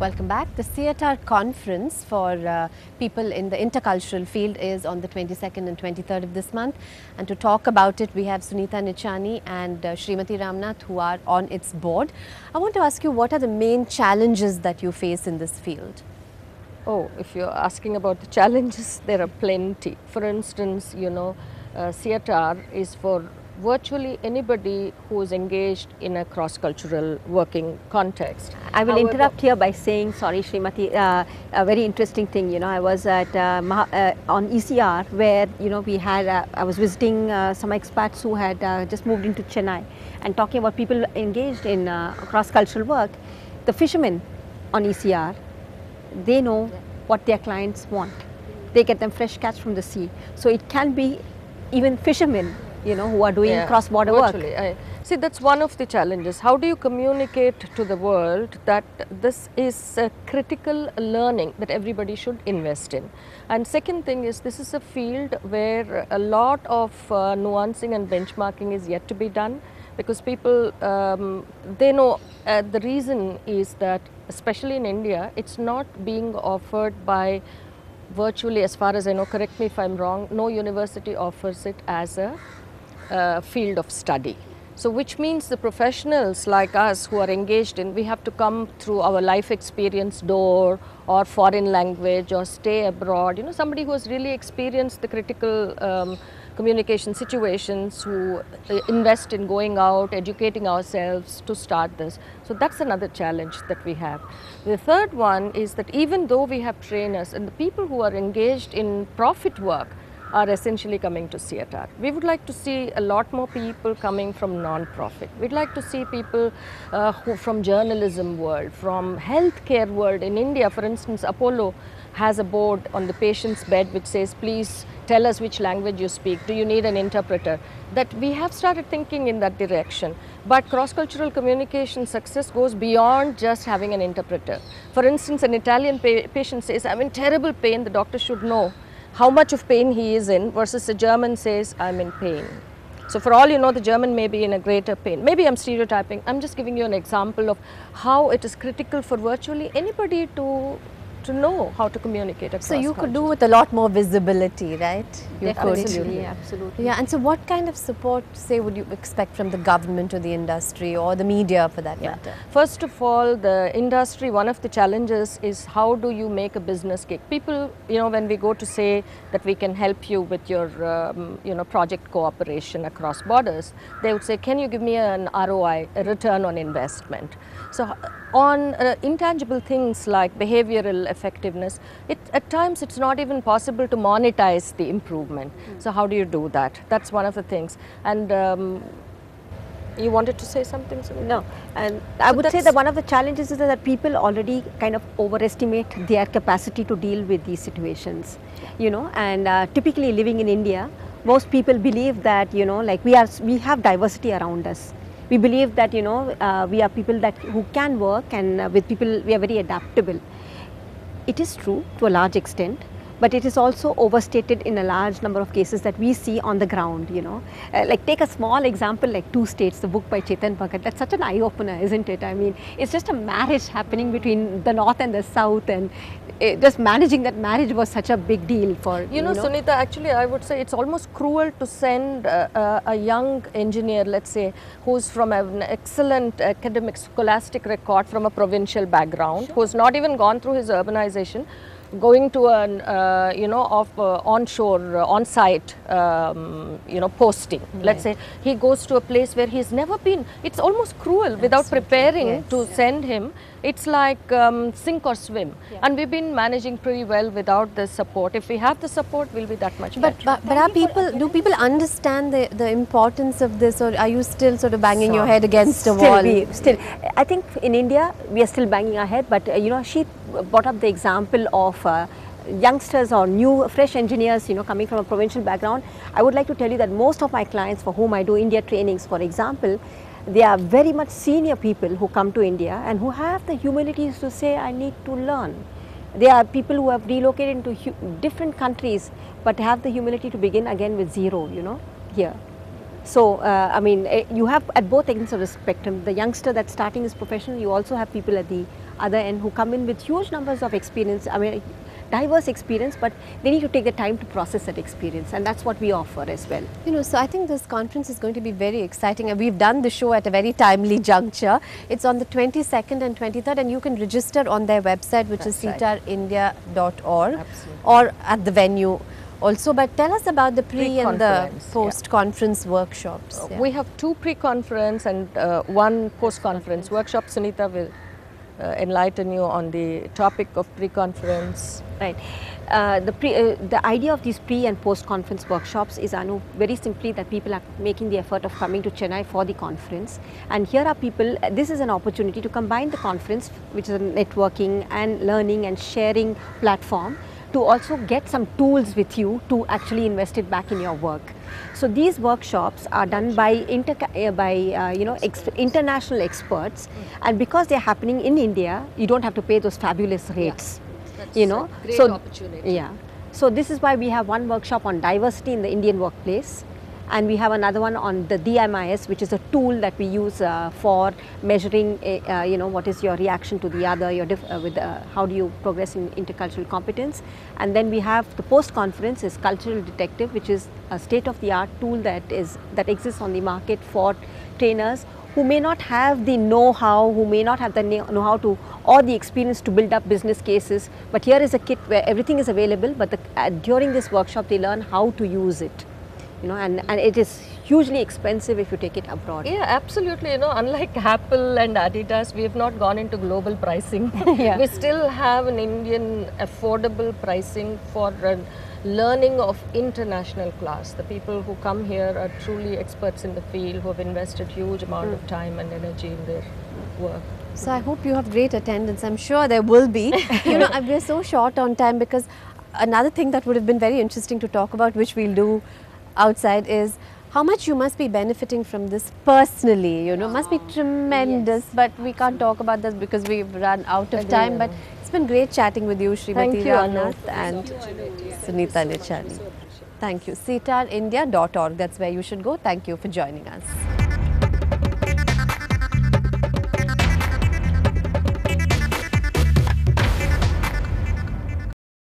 Welcome back. The CETAR conference for people in the intercultural field is on the 22nd and 23rd of this month. And to talk about it, we have Sunita Nichani and Sreemathi Ramnath, who are on its board. I want to ask you, what are the main challenges that you face in this field? Oh, if you're asking about the challenges, there are plenty. For instance, CETAR is for virtually anybody who is engaged in a cross-cultural working context. I will interrupt here by saying, sorry Sreemathi, a very interesting thing, I was at on ECR where, we had, I was visiting some expats who had just moved into Chennai and talking about people engaged in cross-cultural work. The fishermen on ECR, they know what their clients want. They get them fresh catch from the sea. So it can be even fishermen, who are doing cross-border work. See, that's one of the challenges. How do you communicate to the world that this is a critical learning that everybody should invest in? And second thing is, this is a field where a lot of nuancing and benchmarking is yet to be done, because people, they know the reason is that, especially in India, it's not being offered by virtually, as far as I know, correct me if I'm wrong, no university offers it as a field of study. So which means the professionals like us who are engaged in, we have to come through our life experience door or foreign language or stay abroad, somebody who has really experienced the critical communication situations, who invest in going out, educating ourselves to start this. So that's another challenge that we have. The third one is that even though we have trainers and the people who are engaged in profit work are essentially coming to CETAR, we would like to see a lot more people coming from non-profit. We'd like to see people who from journalism world, from healthcare world. In India, for instance, Apollo has a board on the patient's bed which says, please tell us which language you speak. Do you need an interpreter? That we have started thinking in that direction. But cross-cultural communication success goes beyond just having an interpreter. For instance, an Italian patient says, I'm in terrible pain, the doctor should know how much of pain he is in, versus a German says, I'm in pain. So for all you know, the German may be in a greater pain. Maybe I'm stereotyping. I'm just giving you an example of how it is critical for virtually anybody to know how to communicate across So you could cultures. do with a lot more visibility, right? Absolutely, absolutely. Yeah, and so what kind of support, say, would you expect from the government or the industry or the media for that matter? First of all, the industry, one of the challenges is how do you make a business case? People, when we go to say that we can help you with your, project cooperation across borders, they would say, can you give me an ROI, a return on investment? So on intangible things like behavioral effectiveness, at times it's not even possible to monetize the improvement. So how do you do that? That's one of the things. And you wanted to say something, Sunita? No, and I would say that one of the challenges is that people already kind of overestimate their capacity to deal with these situations, and typically living in India, most people believe that, we have diversity around us. We believe that, we are people who can work, and with people we are very adaptable. It is true to a large extent, but it is also overstated in a large number of cases that we see on the ground, Like take a small example like Two States, the book by Chetan Bhagat. That's such an eye-opener, isn't it? I mean, it's just a marriage happening between the North and the South, and just managing that marriage was such a big deal for, Sunita, actually I would say it's almost cruel to send a young engineer, let's say, who's from an excellent academic scholastic record from a provincial background, who's not even gone through his urbanization, going to an, onshore, on-site, posting. Let's say he goes to a place where he's never been. It's almost cruel without preparing to send him. It's like sink or swim. And we've been managing pretty well without the support. If we have the support, we'll be that much better. But do people understand the importance of this, or are you still sort of banging your head against a wall? I think in India, we are still banging our head, but she brought up the example of youngsters or new fresh engineers coming from a provincial background. I would like to tell you that most of my clients for whom I do India trainings, for example, they are very much senior people who come to India and who have the humility to say, I need to learn. They are people who have relocated into different countries but have the humility to begin again with zero, here. So, you have at both ends of the spectrum, the youngster that's starting his profession, you also have people at the other end who come in with huge numbers of experience, I mean diverse experience, but they need to take the time to process that experience, and that's what we offer as well. You know, so I think this conference is going to be very exciting, and we've done the show at a very timely juncture. It's on the 22nd and 23rd, and you can register on their website, which is sitarindia.org, or at the venue also. But tell us about the pre and the post-conference workshops. We have 2 pre-conference and 1 post-conference workshop. Sunita will enlighten you on the topic of pre-conference. Right. The idea of these pre and post conference workshops is, Anu, very simply that people are making the effort of coming to Chennai for the conference, and here are people, this is an opportunity to combine the conference, which is a networking and learning and sharing platform, to also get some tools with you to actually invest it back in your work. So these workshops are done by international experts, and because they are happening in India, you don't have to pay those fabulous rates. Great opportunity. Yeah. So this is why we have one workshop on diversity in the Indian workplace, and we have another one on the DMIS, which is a tool that we use for measuring, what is your reaction to the other, how do you progress in intercultural competence. And then we have the post-conference is Cultural Detective, which is a state-of-the-art tool that exists on the market for trainers who may not have the know-how, who may not have the know-how to or the experience to build up business cases. But here is a kit where everything is available, but during this workshop they learn how to use it. And it is hugely expensive if you take it abroad. Yeah, absolutely. Unlike Apple and Adidas, we have not gone into global pricing. Yeah. We still have an Indian affordable pricing for learning of international class. The people who come here are truly experts in the field, who have invested huge amount of time and energy in their work. So I hope you have great attendance. I'm sure there will be. We're so short on time, because another thing that would have been very interesting to talk about, which we'll do outside, is how much you must be benefiting from this personally. Must be tremendous. Yes. But we can't talk about this because we've run out of time. But it's been great chatting with you, Sreemathi Ramnath and Sunita Nichani. Thank you. sitarindia.org, that's where you should go. Thank you for joining us.